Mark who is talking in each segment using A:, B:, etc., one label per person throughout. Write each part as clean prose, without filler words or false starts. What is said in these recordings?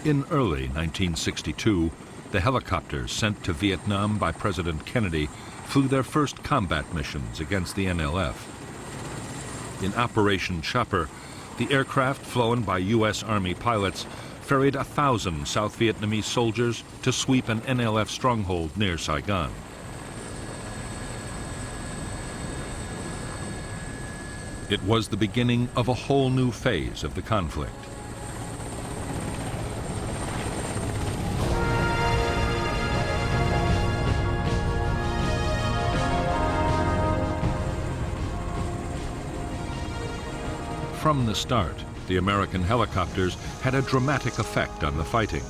A: In early 1962, the helicopters sent to Vietnam by President Kennedy flew their first combat missions against the NLF. In Operation Chopper, the aircraft flown by U.S. Army pilots ferried 1,000 South Vietnamese soldiers to sweep an NLF stronghold near Saigon. It was the beginning of a whole new phase of the conflict. From the start, the American helicopters had a dramatic effect on the fighting.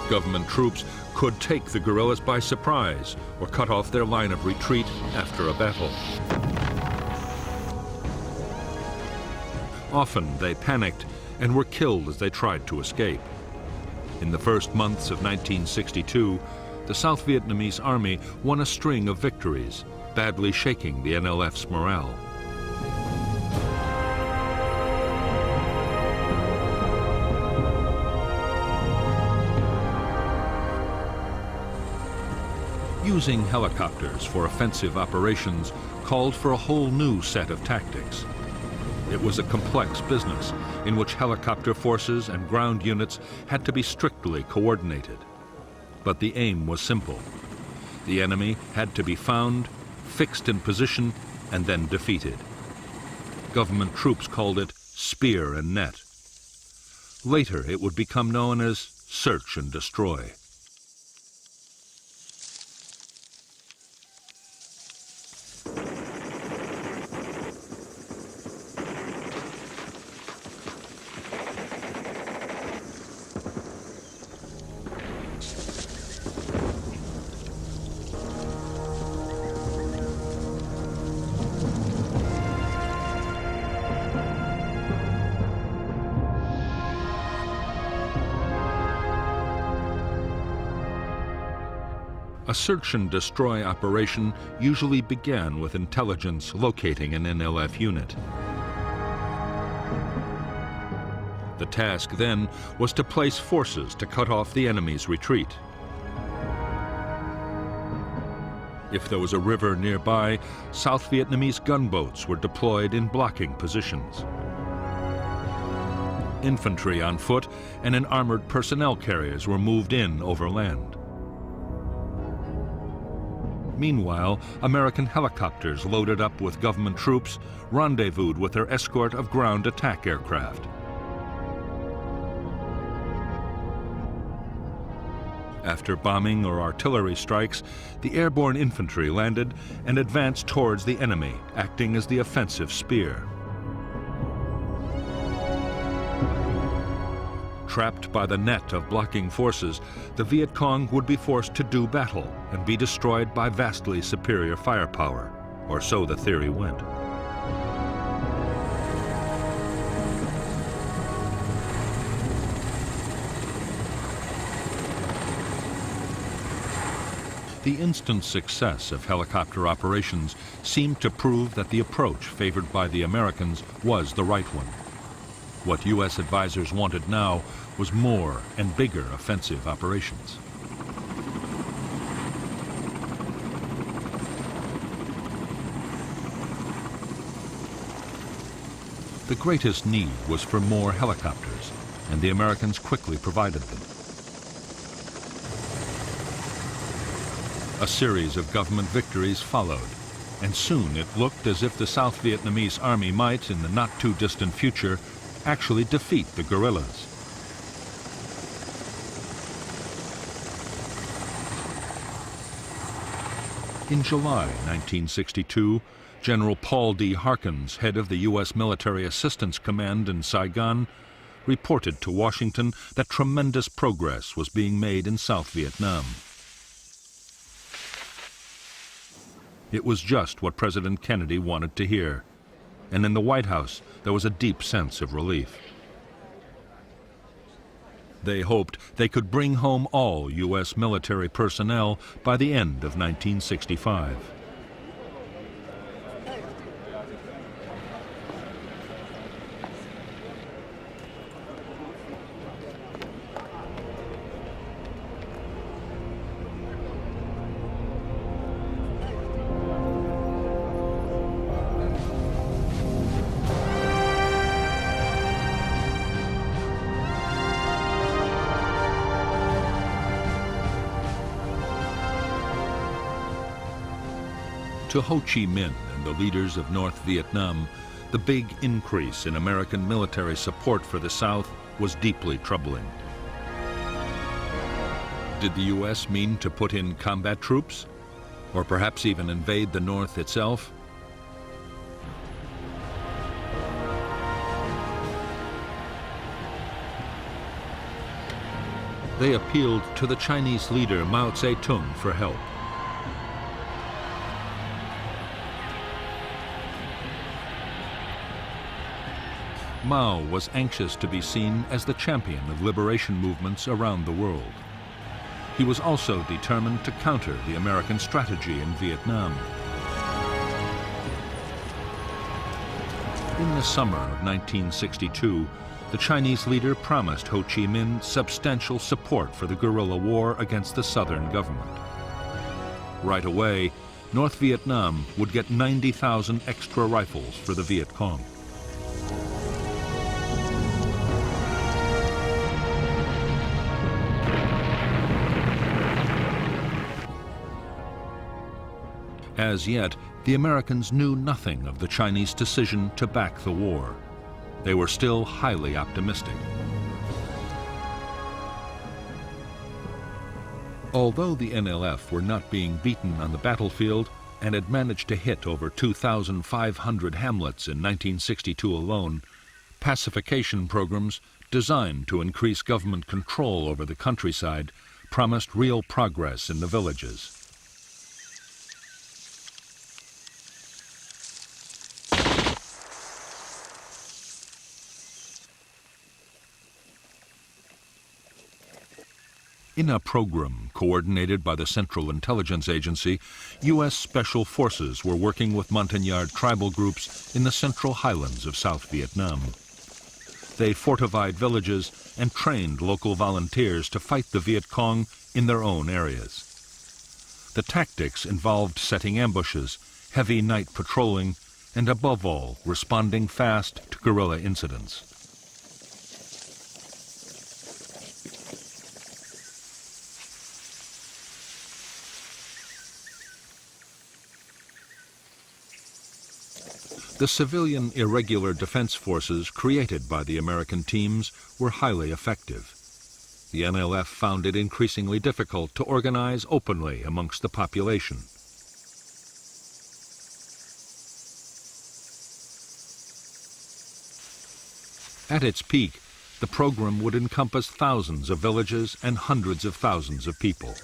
A: Government troops could take the guerrillas by surprise or cut off their line of retreat after a battle. Often they panicked and were killed as they tried to escape. In the first months of 1962, the South Vietnamese Army won a string of victories, badly shaking the NLF's morale. Using helicopters for offensive operations called for a whole new set of tactics. It was a complex business in which helicopter forces and ground units had to be strictly coordinated. But the aim was simple. The enemy had to be found, fixed in position, and then defeated. Government troops called it spear and net. Later, it would become known as search and destroy. A search and destroy operation usually began with intelligence locating an NLF unit. The task then was to place forces to cut off the enemy's retreat. If there was a river nearby, South Vietnamese gunboats were deployed in blocking positions. Infantry on foot and in armored personnel carriers were moved in overland. Meanwhile, American helicopters loaded up with government troops rendezvoused with their escort of ground attack aircraft. After bombing or artillery strikes, the airborne infantry landed and advanced towards the enemy, acting as the offensive spear. Trapped by the net of blocking forces, the Viet Cong would be forced to do battle and be destroyed by vastly superior firepower, or so the theory went. The instant success of helicopter operations seemed to prove that the approach favored by the Americans was the right one. What U.S. advisors wanted now was more and bigger offensive operations. The greatest need was for more helicopters, and the Americans quickly provided them. A series of government victories followed, and soon it looked as if the South Vietnamese Army might, in the not-too-distant future, actually defeat the guerrillas. In July 1962, General Paul D. Harkins, head of the U.S. Military Assistance Command in Saigon, reported to Washington that tremendous progress was being made in South Vietnam. It was just what President Kennedy wanted to hear, and in the White House there was a deep sense of relief. They hoped they could bring home all U.S. military personnel by the end of 1965. To Ho Chi Minh and the leaders of North Vietnam, the big increase in American military support for the South was deeply troubling. Did the U.S. mean to put in combat troops? Or perhaps even invade the North itself? They appealed to the Chinese leader Mao Zedong for help. Mao was anxious to be seen as the champion of liberation movements around the world. He was also determined to counter the American strategy in Vietnam. In the summer of 1962, the Chinese leader promised Ho Chi Minh substantial support for the guerrilla war against the Southern government. Right away, North Vietnam would get 90,000 extra rifles for the Viet Cong. As yet, the Americans knew nothing of the Chinese decision to back the war. They were still highly optimistic. Although the NLF were not being beaten on the battlefield and had managed to hit over 2,500 hamlets in 1962 alone, pacification programs designed to increase government control over the countryside promised real progress in the villages. In a program coordinated by the Central Intelligence Agency, U.S. Special Forces were working with Montagnard tribal groups in the central highlands of South Vietnam. They fortified villages and trained local volunteers to fight the Viet Cong in their own areas. The tactics involved setting ambushes, heavy night patrolling, and above all, responding fast to guerrilla incidents. The civilian irregular defense forces created by the American teams were highly effective. The NLF found it increasingly difficult to organize openly amongst the population. At its peak, the program would encompass thousands of villages and hundreds of thousands of people.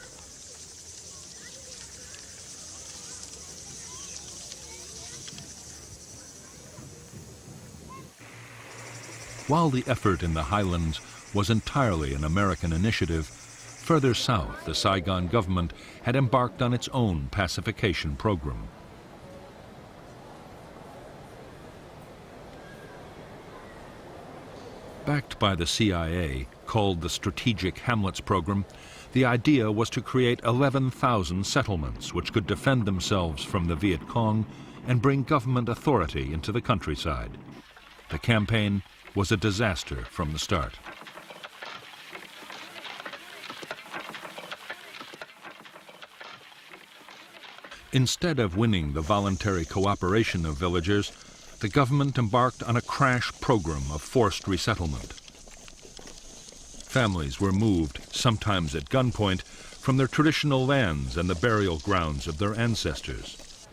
A: While the effort in the highlands was entirely an American initiative, further south the Saigon government had embarked on its own pacification program. Backed by the CIA, called the Strategic Hamlets Program, the idea was to create 11,000 settlements which could defend themselves from the Viet Cong and bring government authority into the countryside. The campaign was a disaster from the start. Instead of winning the voluntary cooperation of villagers, the government embarked on a crash program of forced resettlement. Families were moved, sometimes at gunpoint, from their traditional lands and the burial grounds of their ancestors.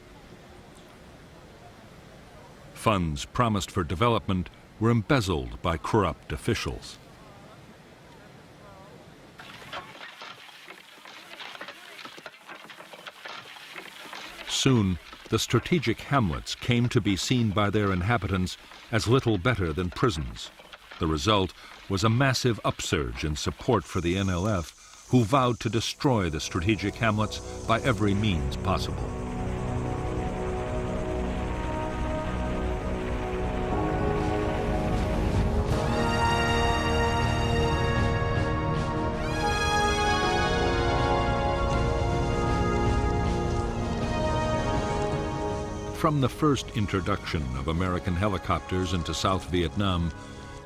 A: Funds promised for development were embezzled by corrupt officials. Soon, the strategic hamlets came to be seen by their inhabitants as little better than prisons. The result was a massive upsurge in support for the NLF, who vowed to destroy the strategic hamlets by every means possible. From the first introduction of American helicopters into South Vietnam,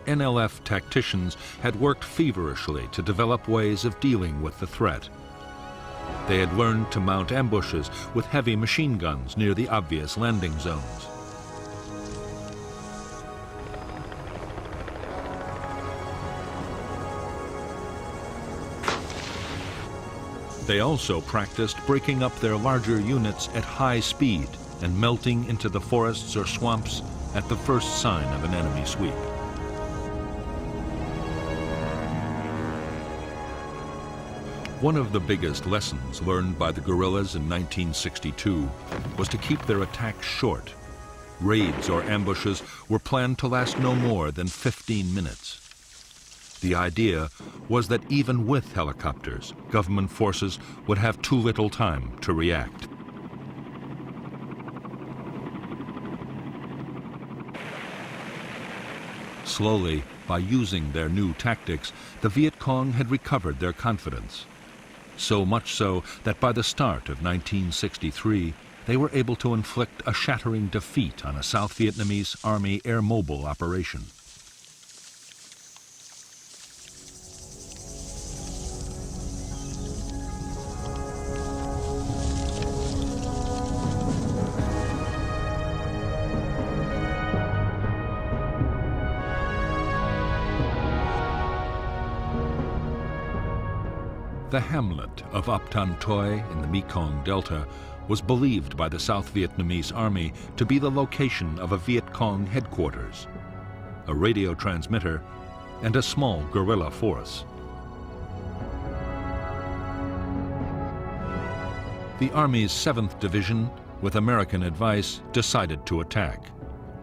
A: NLF tacticians had worked feverishly to develop ways of dealing with the threat. They had learned to mount ambushes with heavy machine guns near the obvious landing zones. They also practiced breaking up their larger units at high speed and melting into the forests or swamps at the first sign of an enemy sweep. One of the biggest lessons learned by the guerrillas in 1962 was to keep their attacks short. Raids or ambushes were planned to last no more than 15 minutes. The idea was that even with helicopters, government forces would have too little time to react. Slowly, by using their new tactics, the Viet Cong had recovered their confidence. So much so that by the start of 1963, they were able to inflict a shattering defeat on a South Vietnamese Army air mobile operation. The hamlet of Ap Tan Toi in the Mekong Delta was believed by the South Vietnamese Army to be the location of a Viet Cong headquarters, a radio transmitter, and a small guerrilla force. The Army's 7th Division, with American advice, decided to attack.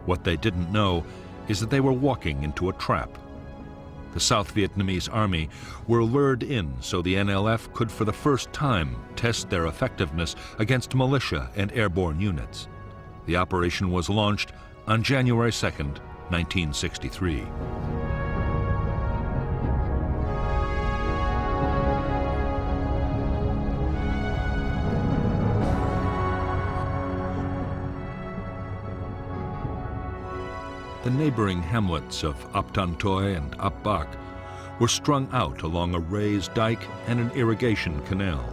A: What they didn't know is that they were walking into a trap. The South Vietnamese Army were lured in so the NLF could for the first time test their effectiveness against militia and airborne units. The operation was launched on January 2nd, 1963. The neighboring hamlets of Ap Tan Toi and Ap Bac were strung out along a raised dike and an irrigation canal.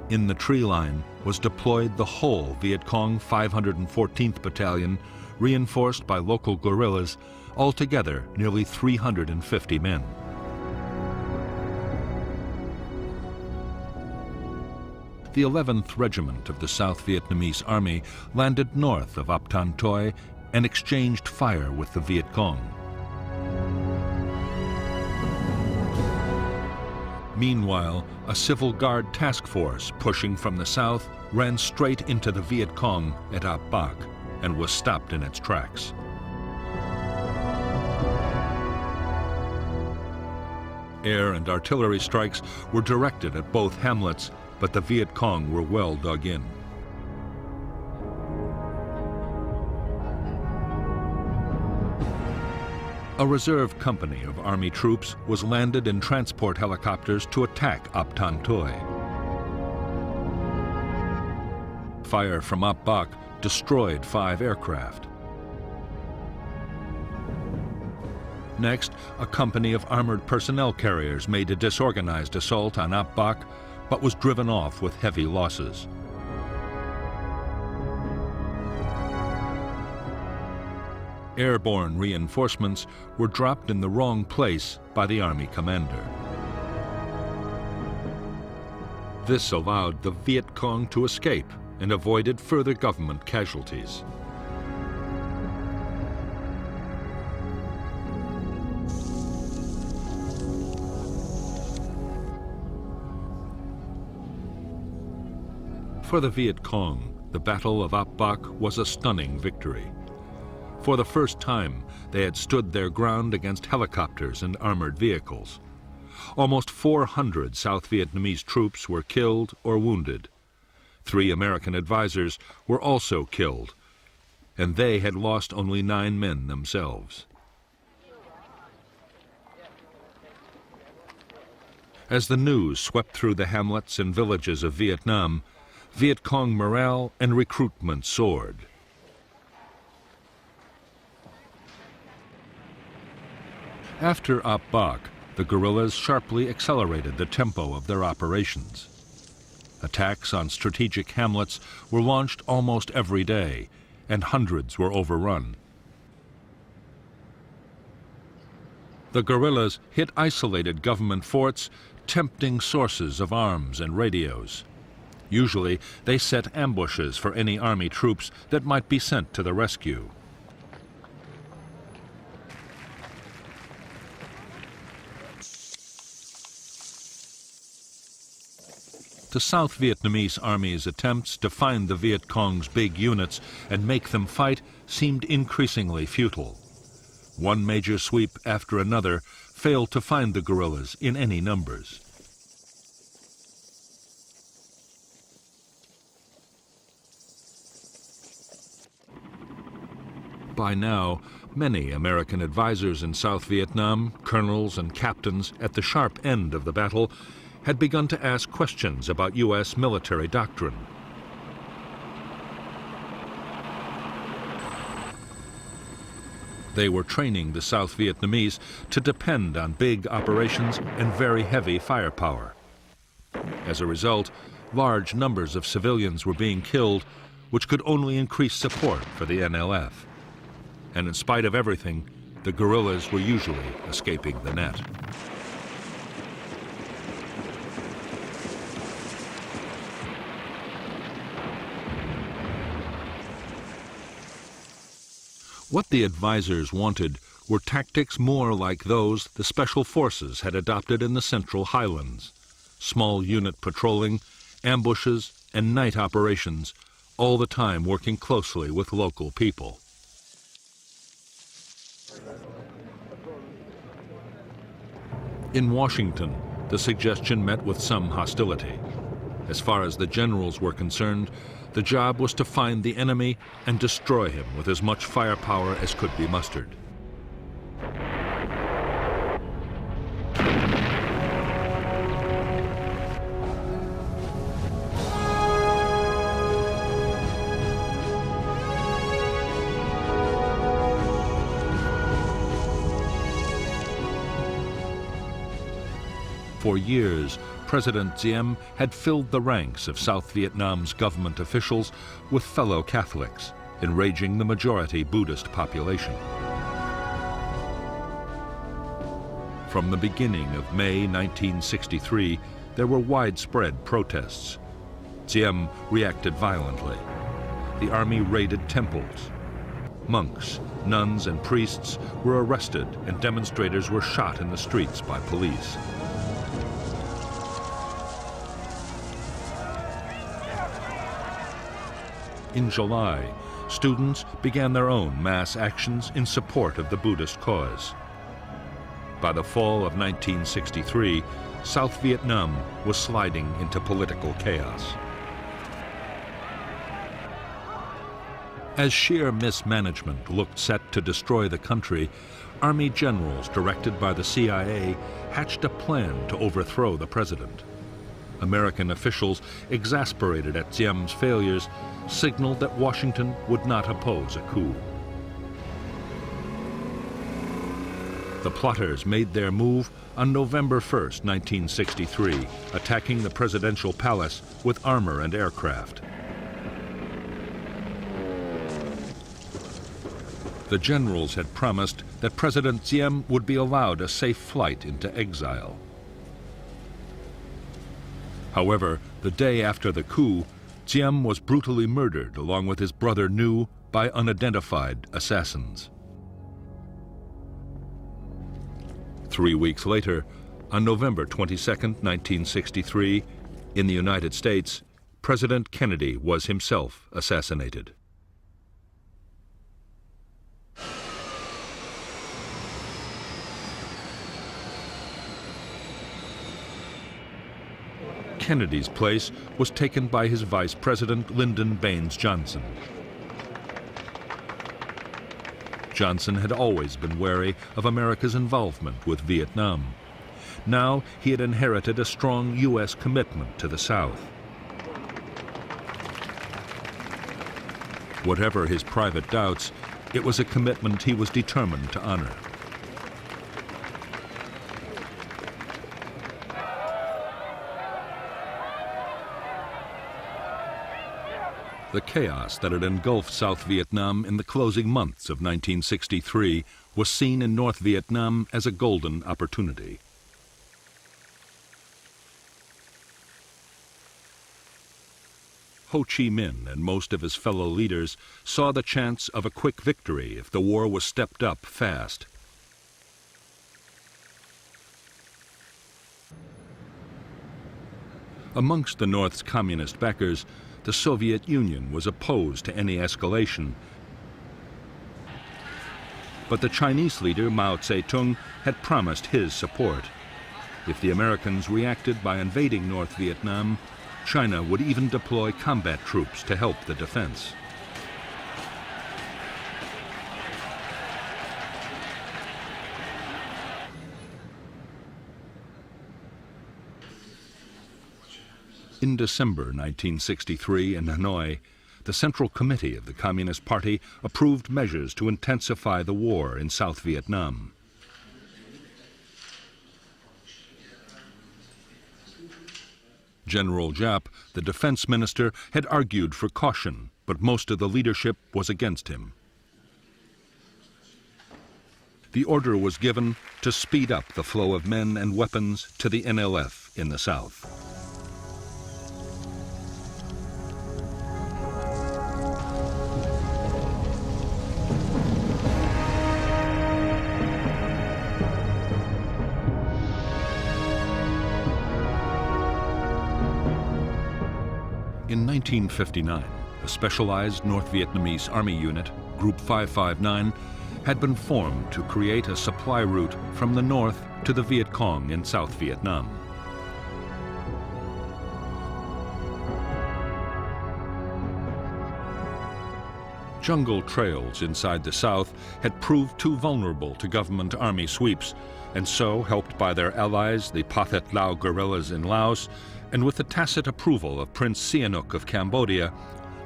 A: In the tree line was deployed the whole Viet Cong 514th Battalion, reinforced by local guerrillas, altogether nearly 350 men. The 11th Regiment of the South Vietnamese Army landed north of Ap Tan Toi and exchanged fire with the Viet Cong. Meanwhile, a Civil Guard task force pushing from the south ran straight into the Viet Cong at Ap Bac and was stopped in its tracks. Air and artillery strikes were directed at both hamlets, but the Viet Cong were well dug in. A reserve company of Army troops was landed in transport helicopters to attack Ap Tan Toi. Fire from Ap Bac destroyed 5 aircraft. Next, a company of armored personnel carriers made a disorganized assault on Ap Bac, but was driven off with heavy losses. Airborne reinforcements were dropped in the wrong place by the Army commander. This allowed the Viet Cong to escape and avoided further government casualties. For the Viet Cong, the Battle of Ap Bac was a stunning victory. For the first time, they had stood their ground against helicopters and armored vehicles. Almost 400 South Vietnamese troops were killed or wounded. 3 American advisors were also killed, and they had lost only 9 men themselves. As the news swept through the hamlets and villages of Vietnam, Viet Cong morale and recruitment soared. After Ap Bac, the guerrillas sharply accelerated the tempo of their operations. Attacks on strategic hamlets were launched almost every day, and hundreds were overrun. The guerrillas hit isolated government forts, tempting sources of arms and radios. Usually, they set ambushes for any army troops that might be sent to the rescue. The South Vietnamese Army's attempts to find the Viet Cong's big units and make them fight seemed increasingly futile. One major sweep after another failed to find the guerrillas in any numbers. By now, many American advisors in South Vietnam, colonels and captains at the sharp end of the battle, had begun to ask questions about U.S. military doctrine. They were training the South Vietnamese to depend on big operations and very heavy firepower. As a result, large numbers of civilians were being killed, which could only increase support for the NLF. And in spite of everything, the guerrillas were usually escaping the net. What the advisors wanted were tactics more like those the Special Forces had adopted in the Central Highlands: small unit patrolling, ambushes, and night operations, all the time working closely with local people. In Washington, the suggestion met with some hostility. As far as the generals were concerned, the job was to find the enemy and destroy him with as much firepower as could be mustered. For years, President Diem had filled the ranks of South Vietnam's government officials with fellow Catholics, enraging the majority Buddhist population. From the beginning of May 1963, there were widespread protests. Diem reacted violently. The army raided temples. Monks, nuns, and priests were arrested, and demonstrators were shot in the streets by police. In July, students began their own mass actions in support of the Buddhist cause. By the fall of 1963, South Vietnam was sliding into political chaos. As sheer mismanagement looked set to destroy the country, Army generals directed by the CIA hatched a plan to overthrow the president. American officials, exasperated at Diem's failures, signaled that Washington would not oppose a coup. The plotters made their move on November 1st, 1963, attacking the presidential palace with armor and aircraft. The generals had promised that President Diem would be allowed a safe flight into exile. However, the day after the coup, Diem was brutally murdered along with his brother Nhu by unidentified assassins. 3 weeks later, on November 22, 1963, in the United States, President Kennedy was himself assassinated. Kennedy's place was taken by his vice president, Lyndon Baines Johnson. Johnson had always been wary of America's involvement with Vietnam. Now he had inherited a strong U.S. commitment to the South. Whatever his private doubts, it was a commitment he was determined to honor. The chaos that had engulfed South Vietnam in the closing months of 1963 was seen in North Vietnam as a golden opportunity. Ho Chi Minh and most of his fellow leaders saw the chance of a quick victory if the war was stepped up fast. Amongst the North's communist backers, the Soviet Union was opposed to any escalation. But the Chinese leader Mao Zedong had promised his support. If the Americans reacted by invading North Vietnam, China would even deploy combat troops to help the defense. In December 1963 in Hanoi, the Central Committee of the Communist Party approved measures to intensify the war in South Vietnam. General Giap, the defense minister, had argued for caution, but most of the leadership was against him. The order was given to speed up the flow of men and weapons to the NLF in the south. In 1959, a specialized North Vietnamese Army unit, Group 559, had been formed to create a supply route from the north to the Viet Cong in South Vietnam. Jungle trails inside the south had proved too vulnerable to government army sweeps, and so, helped by their allies, the Pathet Lao guerrillas in Laos, and with the tacit approval of Prince Sihanouk of Cambodia,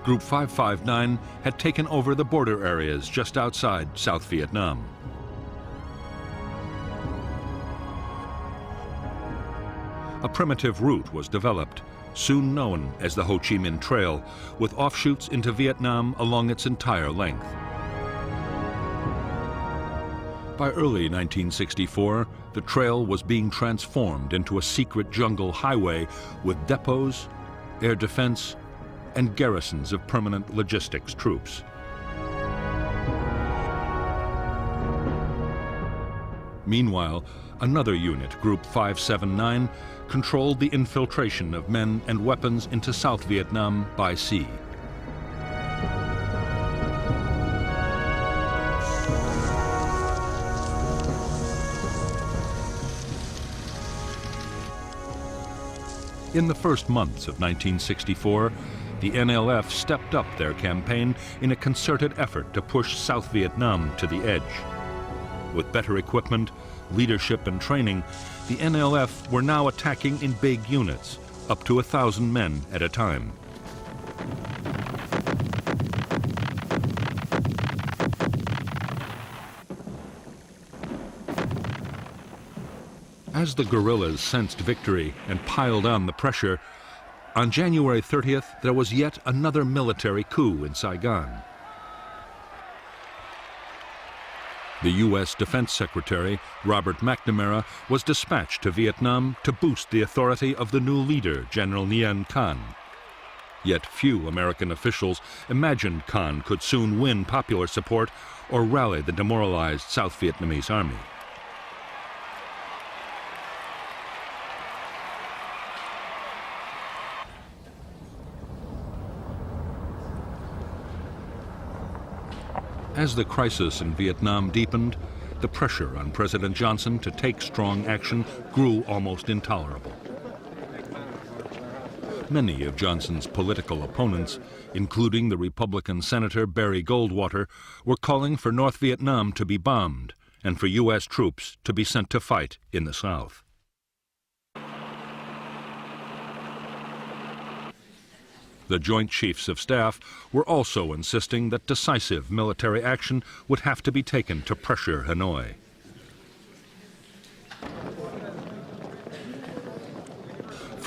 A: Group 559 had taken over the border areas just outside South Vietnam. A primitive route was developed, soon known as the Ho Chi Minh Trail, with offshoots into Vietnam along its entire length. By early 1964, the trail was being transformed into a secret jungle highway with depots, air defense, and garrisons of permanent logistics troops. Meanwhile, another unit, Group 579, controlled the infiltration of men and weapons into South Vietnam by sea. In the first months of 1964, the NLF stepped up their campaign in a concerted effort to push South Vietnam to the edge. With better equipment, leadership, and training, the NLF were now attacking in big units, up to 1,000 men at a time. As the guerrillas sensed victory and piled on the pressure, on January 30th, there was yet another military coup in Saigon. The U.S. Defense Secretary, Robert McNamara, was dispatched to Vietnam to boost the authority of the new leader, General Nguyen Thanh. Yet few American officials imagined Thanh could soon win popular support or rally the demoralized South Vietnamese Army. As the crisis in Vietnam deepened, the pressure on President Johnson to take strong action grew almost intolerable. Many of Johnson's political opponents, including the Republican Senator Barry Goldwater, were calling for North Vietnam to be bombed and for U.S. troops to be sent to fight in the South. The Joint Chiefs of Staff were also insisting that decisive military action would have to be taken to pressure Hanoi.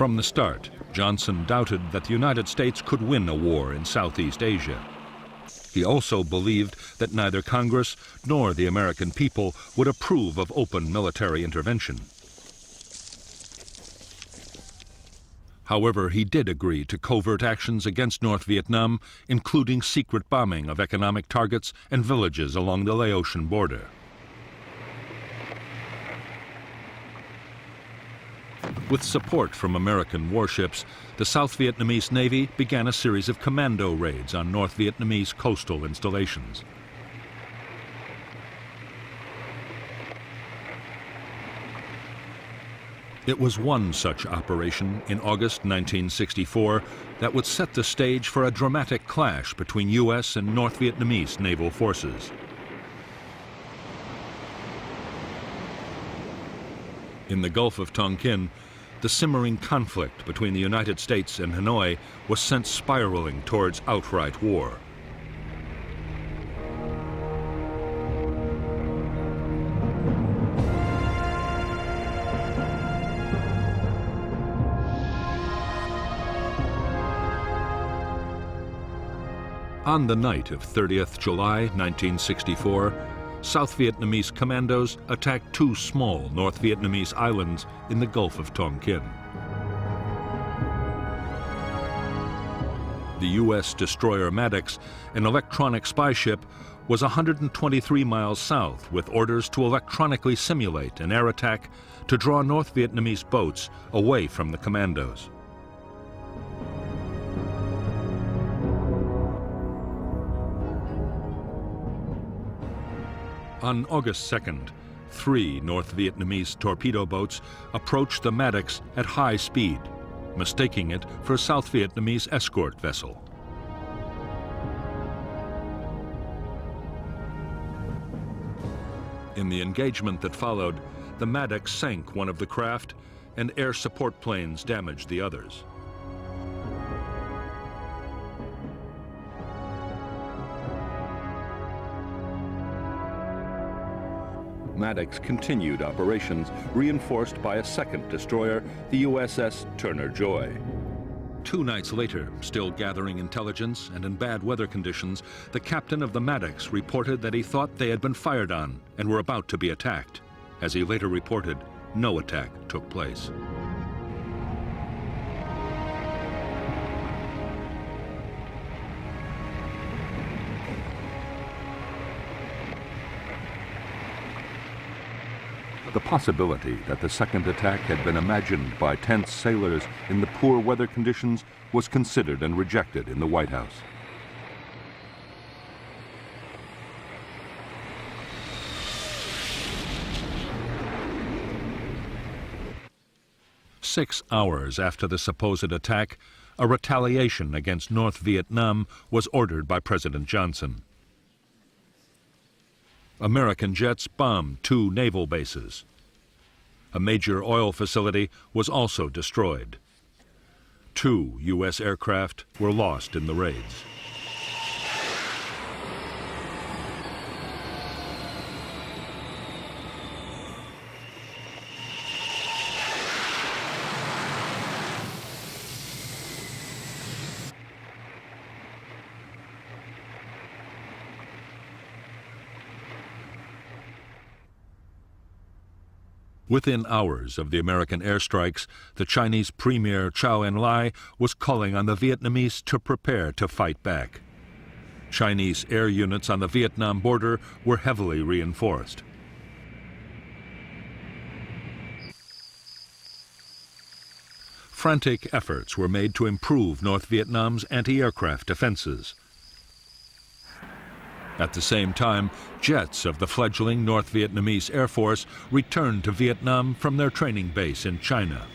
A: From the start, Johnson doubted that the United States could win a war in Southeast Asia. He also believed that neither Congress nor the American people would approve of open military intervention. However, he did agree to covert actions against North Vietnam, including secret bombing of economic targets and villages along the Laotian border. With support from American warships, the South Vietnamese Navy began a series of commando raids on North Vietnamese coastal installations. It was one such operation in August 1964 that would set the stage for a dramatic clash between U.S. and North Vietnamese naval forces. In the Gulf of Tonkin, the simmering conflict between the United States and Hanoi was sent spiraling towards outright war. On the night of 30th July 1964, South Vietnamese commandos attacked two small North Vietnamese islands in the Gulf of Tonkin. The U.S. destroyer Maddox, an electronic spy ship, was 123 miles south with orders to electronically simulate an air attack to draw North Vietnamese boats away from the commandos. On August 2nd, 3 North Vietnamese torpedo boats approached the Maddox at high speed, mistaking it for a South Vietnamese escort vessel. In the engagement that followed, the Maddox sank one of the craft and air support planes damaged the others. Maddox continued operations, reinforced by a second destroyer, the USS Turner Joy. 2 nights later, still gathering intelligence and in bad weather conditions, the captain of the Maddox reported that he thought they had been fired on and were about to be attacked. As he later reported, no attack took place. The possibility that the second attack had been imagined by tense sailors in the poor weather conditions was considered and rejected in the White House. Six hours after the supposed attack, a retaliation against North Vietnam was ordered by President Johnson. American jets bombed 2 naval bases. A major oil facility was also destroyed. 2 U.S. aircraft were lost in the raids. Within hours of the American airstrikes, the Chinese Premier Chow En-lai was calling on the Vietnamese to prepare to fight back. Chinese air units on the Vietnam border were heavily reinforced. Frantic efforts were made to improve North Vietnam's anti-aircraft defenses. At the same time, jets of the fledgling North Vietnamese Air Force returned to Vietnam from their training base in China.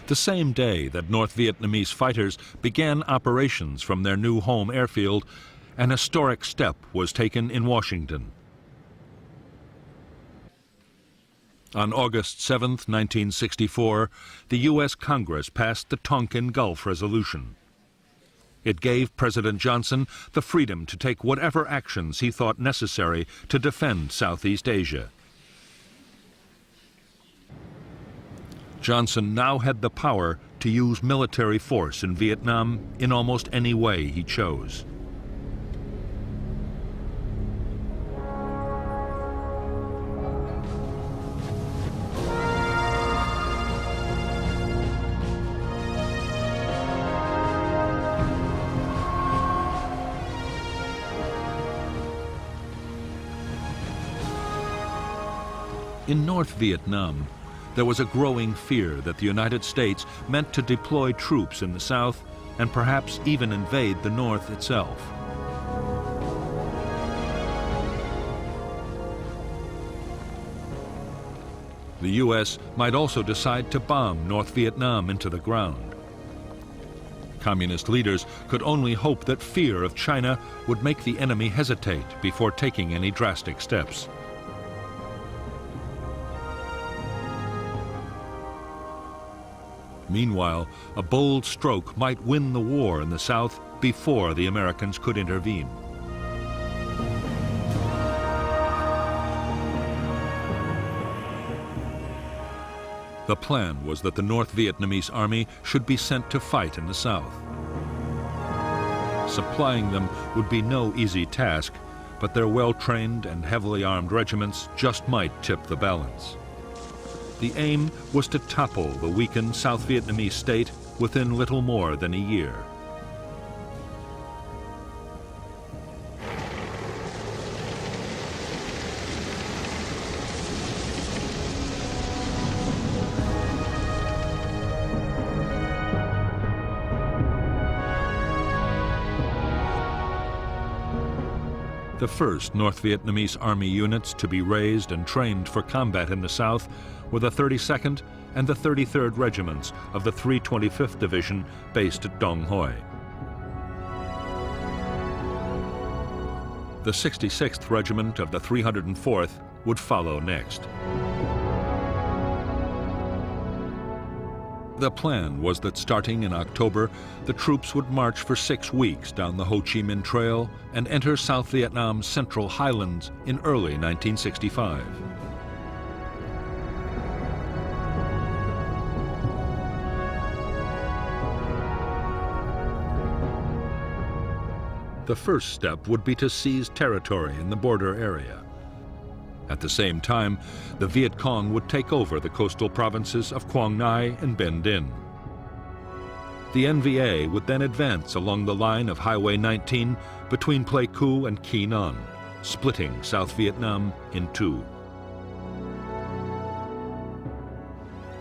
A: The same day that North Vietnamese fighters began operations from their new home airfield, an historic step was taken in Washington. On August 7, 1964, the U.S. Congress passed the Tonkin Gulf Resolution. It gave President Johnson the freedom to take whatever actions he thought necessary to defend Southeast Asia. Johnson now had the power to use military force in Vietnam in almost any way he chose. In North Vietnam, there was a growing fear that the United States meant to deploy troops in the south and perhaps even invade the north itself. The U.S. might also decide to bomb North Vietnam into the ground. Communist leaders could only hope that fear of China would make the enemy hesitate before taking any drastic steps. Meanwhile, a bold stroke might win the war in the South before the Americans could intervene. The plan was that the North Vietnamese Army should be sent to fight in the South. Supplying them would be no easy task, but their well-trained and heavily armed regiments just might tip the balance. The aim was to topple the weakened South Vietnamese state within little more than a year. The first North Vietnamese Army units to be raised and trained for combat in the South were the 32nd and the 33rd Regiments of the 325th Division based at Dong Hoi. The 66th Regiment of the 304th would follow next. The plan was that starting in October, the troops would march for 6 weeks down the Ho Chi Minh Trail and enter South Vietnam's central highlands in early 1965. The first step would be to seize territory in the border area. At the same time, the Viet Cong would take over the coastal provinces of Quang Ngai and Binh Dinh. The NVA would then advance along the line of Highway 19 between Pleiku and Quy Nhon, splitting South Vietnam in two.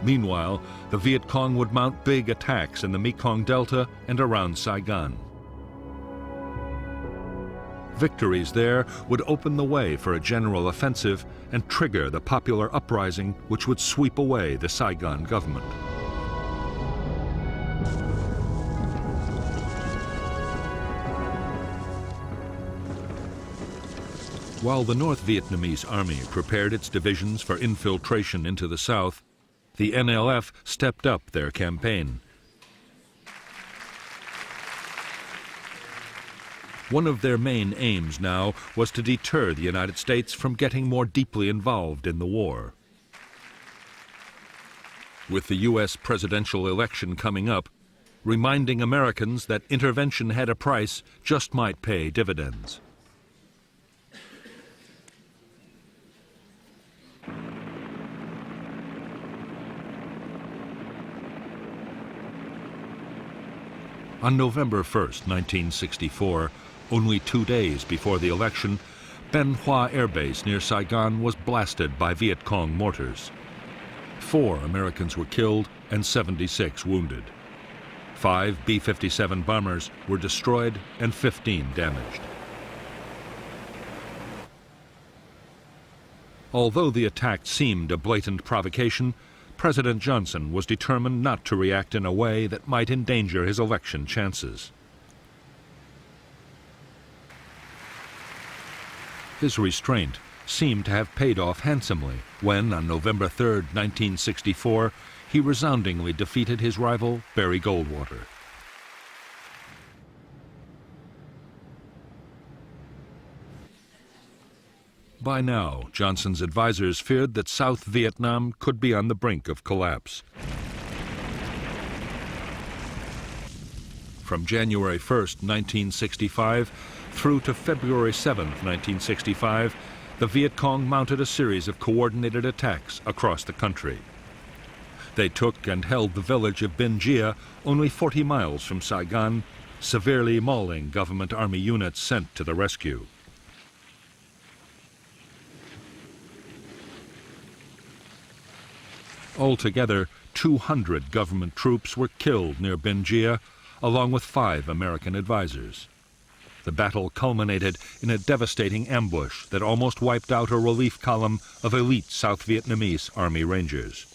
A: Meanwhile, the Viet Cong would mount big attacks in the Mekong Delta and around Saigon. Victories there would open the way for a general offensive and trigger the popular uprising which would sweep away the Saigon government. While the North Vietnamese Army prepared its divisions for infiltration into the South, the NLF stepped up their campaign. One of their main aims now was to deter the United States from getting more deeply involved in the war. With the U.S. presidential election coming up, reminding Americans that intervention had a price just might pay dividends. On November 1st, 1964, only 2 days before the election, Ben Hoa Air Base near Saigon was blasted by Viet Cong mortars. 4 Americans were killed and 76 wounded. 5 B-57 bombers were destroyed and 15 damaged. Although the attack seemed a blatant provocation, President Johnson was determined not to react in a way that might endanger his election chances. His restraint seemed to have paid off handsomely when, on November 3, 1964, he resoundingly defeated his rival, Barry Goldwater. By now, Johnson's advisors feared that South Vietnam could be on the brink of collapse. From January 1, 1965, through to February 7, 1965, the Viet Cong mounted a series of coordinated attacks across the country. They took and held the village of Binh Gia, only 40 miles from Saigon, severely mauling government army units sent to the rescue. Altogether, 200 government troops were killed near Binh Gia, along with 5 American advisors. The battle culminated in a devastating ambush that almost wiped out a relief column of elite South Vietnamese Army Rangers.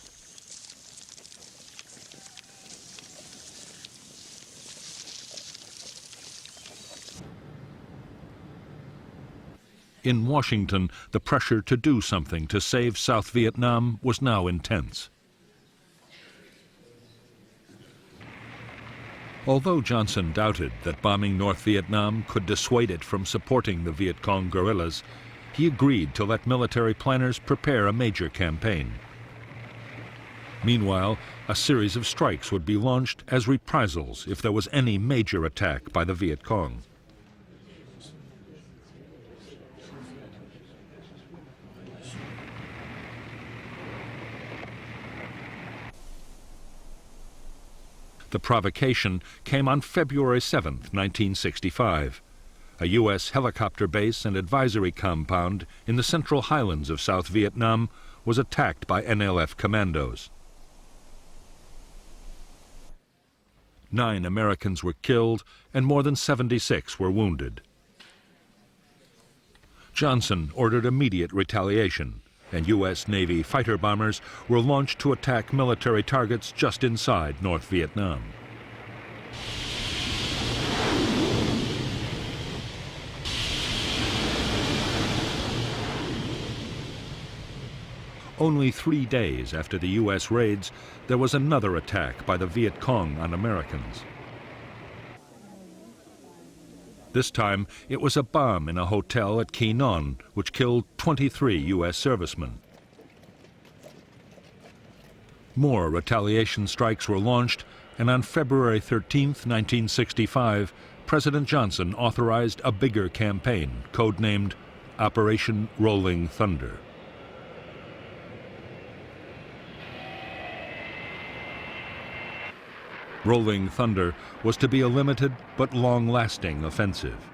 A: In Washington, the pressure to do something to save South Vietnam was now intense. Although Johnson doubted that bombing North Vietnam could dissuade it from supporting the Viet Cong guerrillas, he agreed to let military planners prepare a major campaign. Meanwhile, a series of strikes would be launched as reprisals if there was any major attack by the Viet Cong. The provocation came on February 7, 1965. A U.S. helicopter base and advisory compound in the central highlands of South Vietnam was attacked by NLF commandos. 9 Americans were killed and more than 76 were wounded. Johnson ordered immediate retaliation, and U.S. Navy fighter bombers were launched to attack military targets just inside North Vietnam. Only 3 days after the U.S. raids, there was another attack by the Viet Cong on Americans. This time, it was a bomb in a hotel at Qui Non, which killed 23 U.S. servicemen. More retaliation strikes were launched, and on February 13, 1965, President Johnson authorized a bigger campaign, codenamed Operation Rolling Thunder. Rolling Thunder was to be a limited but long-lasting offensive.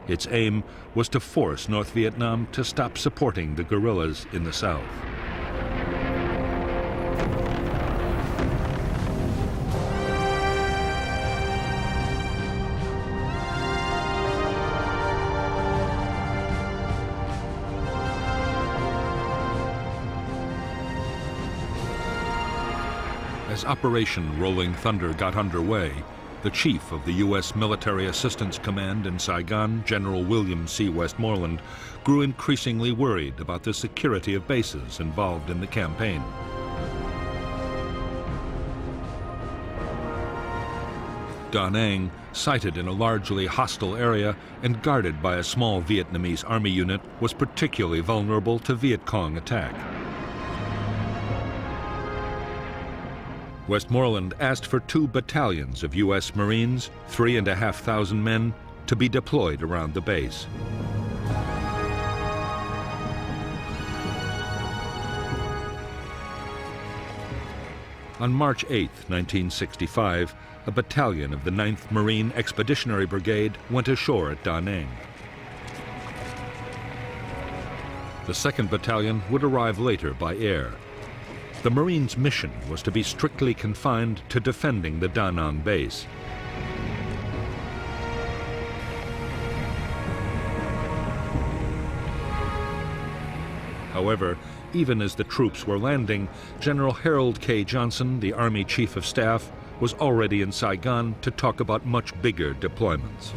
A: Its aim was to force North Vietnam to stop supporting the guerrillas in the south. As Operation Rolling Thunder got underway, the chief of the U.S. Military Assistance Command in Saigon, General William C. Westmoreland, grew increasingly worried about the security of bases involved in the campaign. Da Nang, sited in a largely hostile area and guarded by a small Vietnamese Army unit, was particularly vulnerable to Viet Cong attack. Westmoreland asked for 2 battalions of U.S. Marines, 3,500 men, to be deployed around the base. On March 8, 1965, a battalion of the 9th Marine Expeditionary Brigade went ashore at Da Nang. The 2nd Battalion would arrive later by air. The Marines' mission was to be strictly confined to defending the Da Nang base. However, even as the troops were landing, General Harold K. Johnson, the Army Chief of Staff, was already in Saigon to talk about much bigger deployments.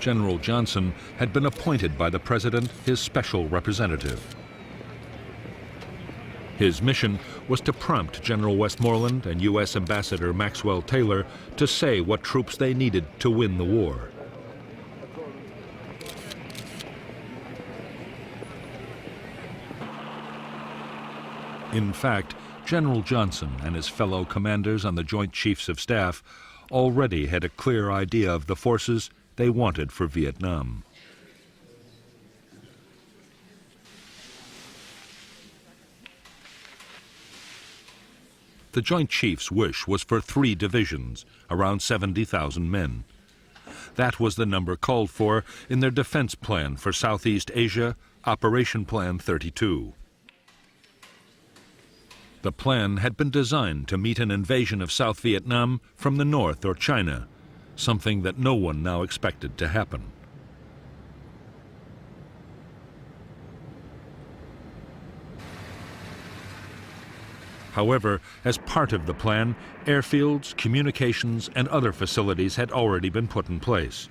A: General Johnson had been appointed by the president his special representative. His mission was to prompt General Westmoreland and U.S. Ambassador Maxwell Taylor to say what troops they needed to win the war. In fact, General Johnson and his fellow commanders on the Joint Chiefs of Staff already had a clear idea of the forces they wanted for Vietnam. The Joint Chiefs' wish was for 3 divisions, around 70,000 men. That was the number called for in their defense plan for Southeast Asia, Operation Plan 32. The plan had been designed to meet an invasion of South Vietnam from the north or China, something that no one now expected to happen. However, as part of the plan, airfields, communications, and other facilities had already been put in place.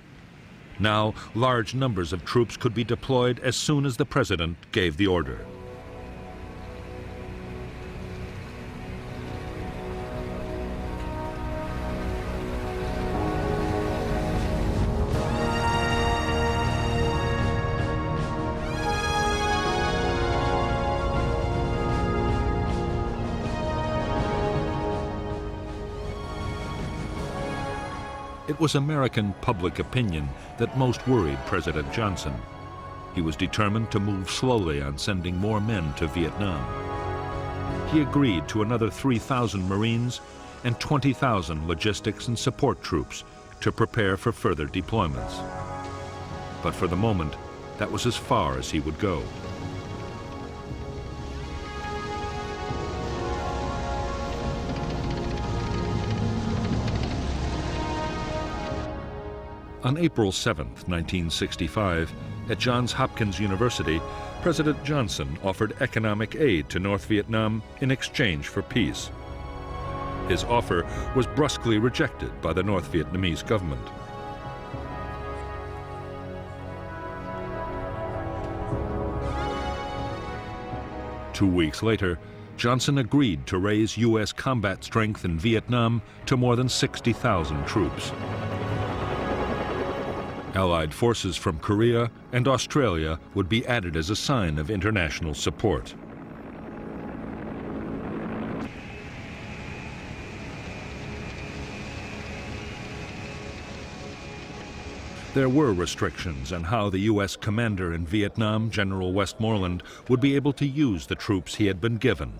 A: Now, large numbers of troops could be deployed as soon as the president gave the order. It was American public opinion that most worried President Johnson. He was determined to move slowly on sending more men to Vietnam. He agreed to another 3,000 Marines and 20,000 logistics and support troops to prepare for further deployments. But for the moment, that was as far as he would go. On April 7, 1965, at Johns Hopkins University, President Johnson offered economic aid to North Vietnam in exchange for peace. His offer was brusquely rejected by the North Vietnamese government. Two weeks later, Johnson agreed to raise U.S. combat strength in Vietnam to more than 60,000 troops. Allied forces from Korea and Australia would be added as a sign of international support. There were restrictions on how the U.S. commander in Vietnam, General Westmoreland, would be able to use the troops he had been given.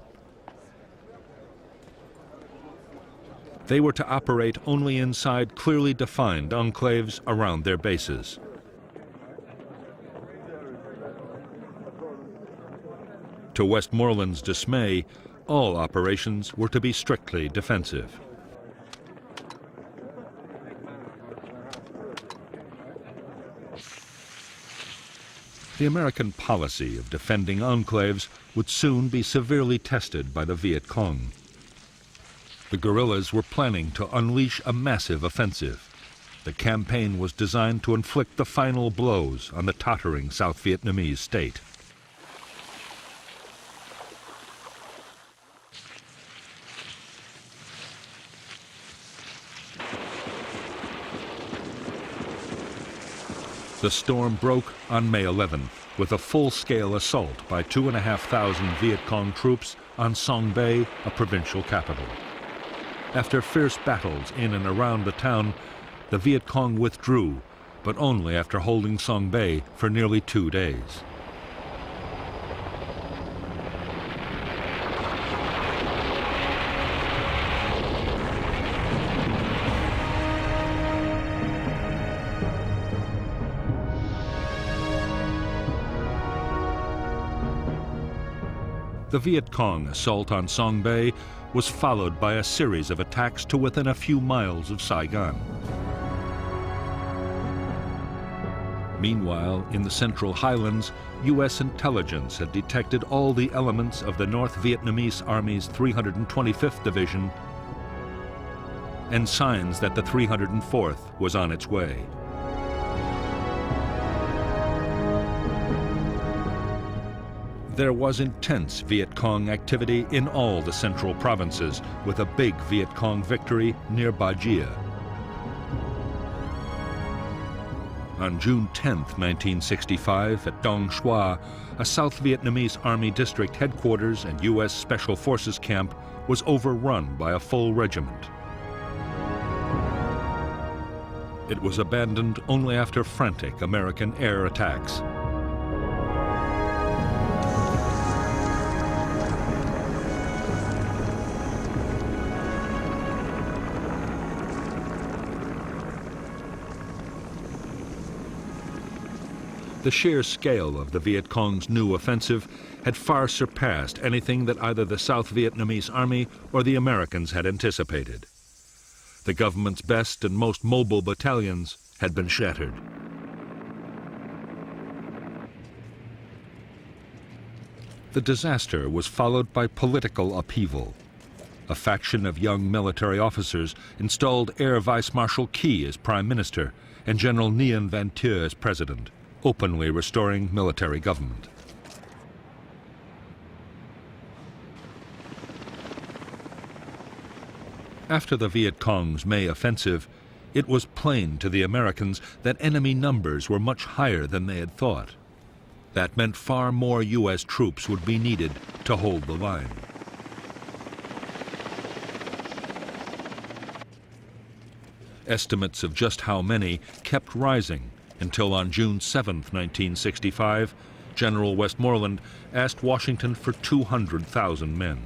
A: They were to operate only inside clearly defined enclaves around their bases. To Westmoreland's dismay, all operations were to be strictly defensive. The American policy of defending enclaves would soon be severely tested by the Viet Cong. The guerrillas were planning to unleash a massive offensive. The campaign was designed to inflict the final blows on the tottering South Vietnamese state. The storm broke on May 11th with a full-scale assault by 2,500 Viet Cong troops on Song Bay, a provincial capital. After fierce battles in and around the town, the Viet Cong withdrew, but only after holding Song Bay for nearly 2 days. The Viet Cong assault on Song Bay was followed by a series of attacks to within a few miles of Saigon. Meanwhile, in the Central Highlands, U.S. intelligence had detected all the elements of the North Vietnamese Army's 325th Division and signs that the 304th was on its way. There was intense Viet Cong activity in all the central provinces, with a big Viet Cong victory near Ba Jia. On June 10, 1965, at Dong Xoa, a South Vietnamese Army district headquarters and U.S. Special Forces camp was overrun by a full regiment. It was abandoned only after frantic American air attacks. The sheer scale of the Viet Cong's new offensive had far surpassed anything that either the South Vietnamese Army or the Americans had anticipated. The government's best and most mobile battalions had been shattered. The disaster was followed by political upheaval. A faction of young military officers installed Air Vice Marshal Key as Prime Minister and General Nguyen Van Thieu as President, openly restoring military government. After the Viet Cong's May offensive, it was plain to the Americans that enemy numbers were much higher than they had thought. That meant far more U.S. troops would be needed to hold the line. Estimates of just how many kept rising until on June 7, 1965, General Westmoreland asked Washington for 200,000 men.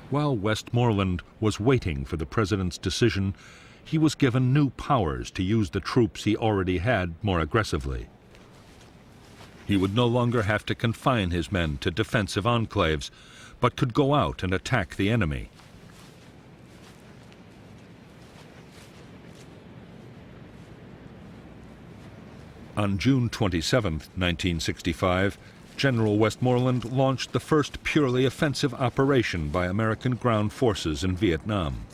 A: While Westmoreland was waiting for the president's decision, he was given new powers to use the troops he already had more aggressively. He would no longer have to confine his men to defensive enclaves, but could go out and attack the enemy. On June 27, 1965, General Westmoreland launched the first purely offensive operation by American ground forces in Vietnam.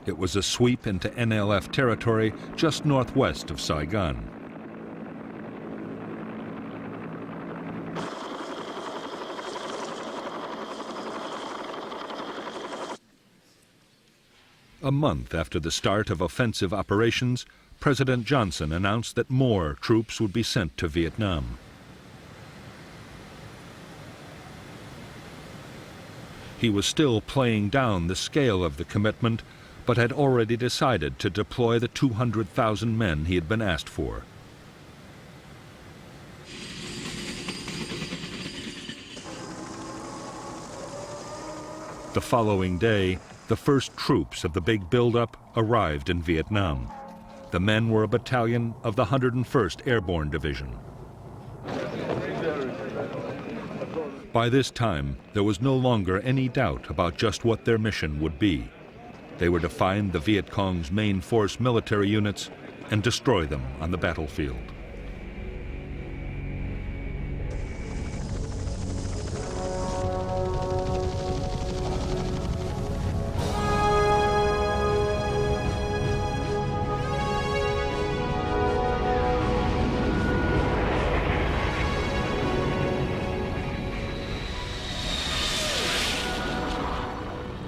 A: It was a sweep into NLF territory just northwest of Saigon. A month after the start of offensive operations, President Johnson announced that more troops would be sent to Vietnam. He was still playing down the scale of the commitment, but had already decided to deploy the 200,000 men he had been asked for. The following day, the first troops of the big buildup arrived in Vietnam. The men were a battalion of the 101st Airborne Division. By this time, there was no longer any doubt about just what their mission would be. They were to find the Viet Cong's main force military units and destroy them on the battlefield.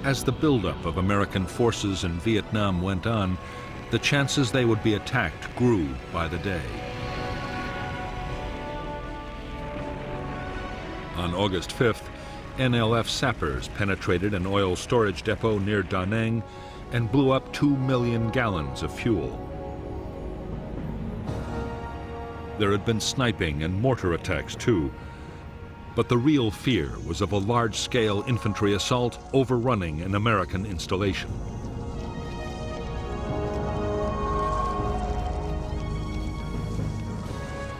A: As the buildup of American forces in Vietnam went on, the chances they would be attacked grew by the day. On August 5th, NLF sappers penetrated an oil storage depot near Da Nang and blew up 2 million gallons of fuel. There had been sniping and mortar attacks too, but the real fear was of a large-scale infantry assault overrunning an American installation.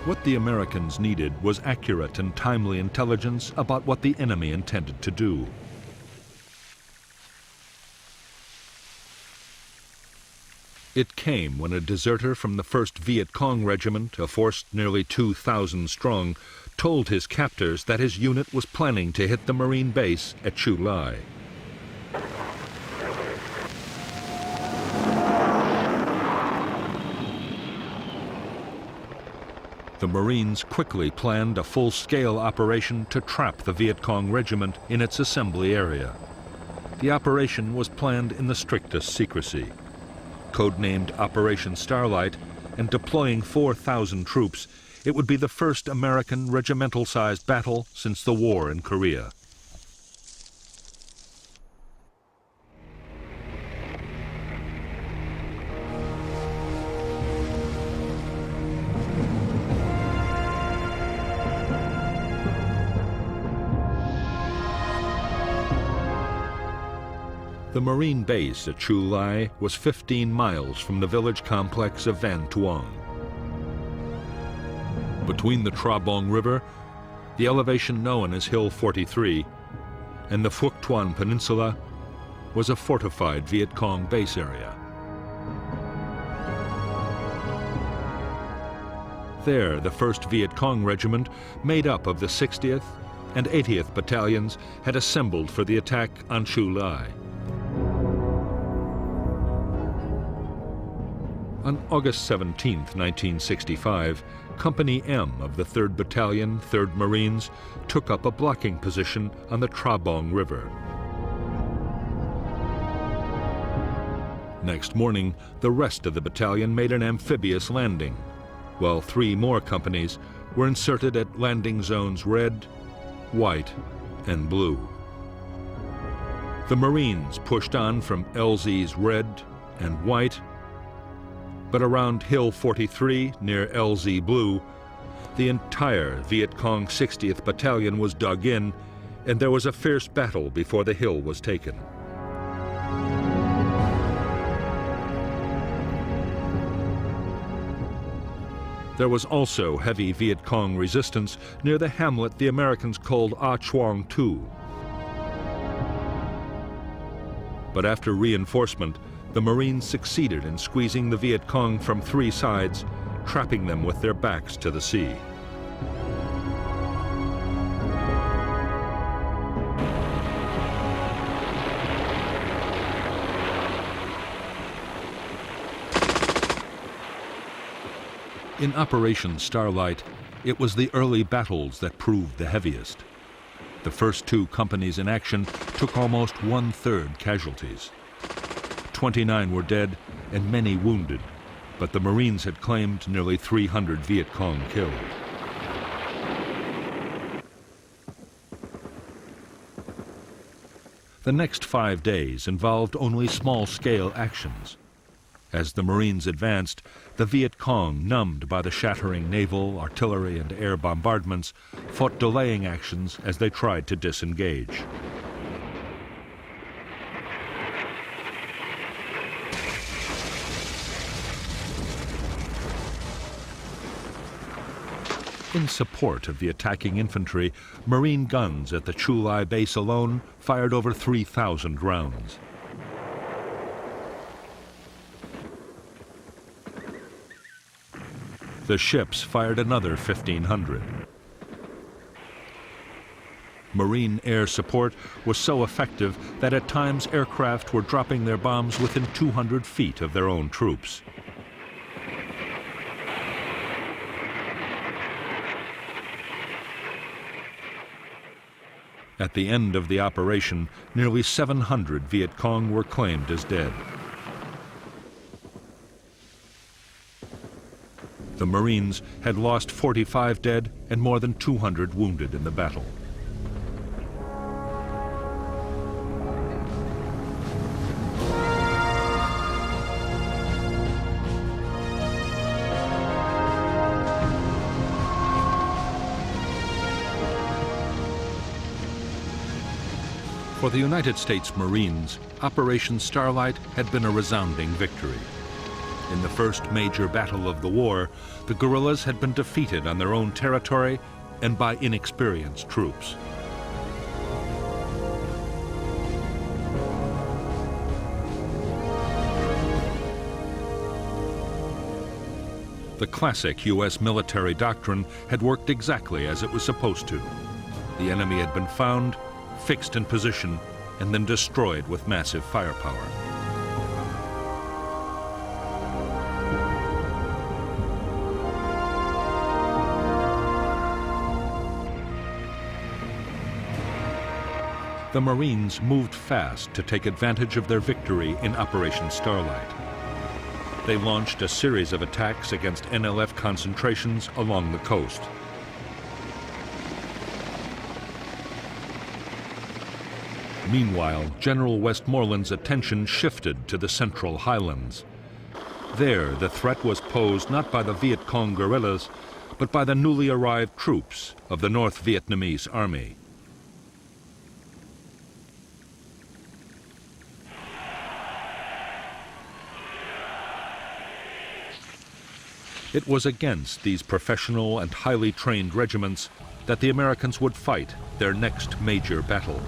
A: What the Americans needed was accurate and timely intelligence about what the enemy intended to do. It came when a deserter from the 1st Viet Cong Regiment, a force nearly 2,000 strong, told his captors that his unit was planning to hit the Marine base at Chu Lai. The Marines quickly planned a full-scale operation to trap the Viet Cong regiment in its assembly area. The operation was planned in the strictest secrecy. Codenamed Operation Starlight, and deploying 4,000 troops, it would be the first American regimental-sized battle since the war in Korea. The Marine base at Chu Lai was 15 miles from the village complex of Van Tuong. Between the Tra Bong River, the elevation known as Hill 43, and the Phuoc Tuan Peninsula was a fortified Viet Cong base area. There, the 1st Viet Cong Regiment, made up of the 60th and 80th Battalions, had assembled for the attack on Chu Lai. On August 17, 1965, Company M of the 3rd Battalion, 3rd Marines, took up a blocking position on the Tra Bong River. Next morning, the rest of the battalion made an amphibious landing, while 3 more companies were inserted at landing zones Red, White, and Blue. The Marines pushed on from LZ's Red and White, but around Hill 43 near LZ Blue, the entire Viet Cong 60th Battalion was dug in, and there was a fierce battle before the hill was taken. There was also heavy Viet Cong resistance near the hamlet the Americans called A Chuang Tu. But after reinforcement, the Marines succeeded in squeezing the Viet Cong from 3 sides, trapping them with their backs to the sea. In Operation Starlight, it was the early battles that proved the heaviest. The first 2 companies in action took almost 1/3 casualties. 29 were dead and many wounded, but the Marines had claimed nearly 300 Viet Cong killed. The next 5 days involved only small-scale actions. As the Marines advanced, the Viet Cong, numbed by the shattering naval, artillery, and air bombardments, fought delaying actions as they tried to disengage. In support of the attacking infantry, Marine guns at the Chu Lai base alone fired over 3,000 rounds. The ships fired another 1,500. Marine air support was so effective that at times aircraft were dropping their bombs within 200 feet of their own troops. At the end of the operation, nearly 700 Viet Cong were claimed as dead. The Marines had lost 45 dead and more than 200 wounded in the battle. For the United States Marines, Operation Starlight had been a resounding victory. In the first major battle of the war, the guerrillas had been defeated on their own territory and by inexperienced troops. The classic U.S. military doctrine had worked exactly as it was supposed to. The enemy had been found, fixed in position, and then destroyed with massive firepower. the Marines moved fast to take advantage of their victory in Operation Starlight. They launched a series of attacks against NLF concentrations along the coast. Meanwhile, General Westmoreland's attention shifted to the Central Highlands. There, the threat was posed not by the Viet Cong guerrillas, but by the newly arrived troops of the North Vietnamese Army. It was against these professional and highly trained regiments that the Americans would fight their next major battle.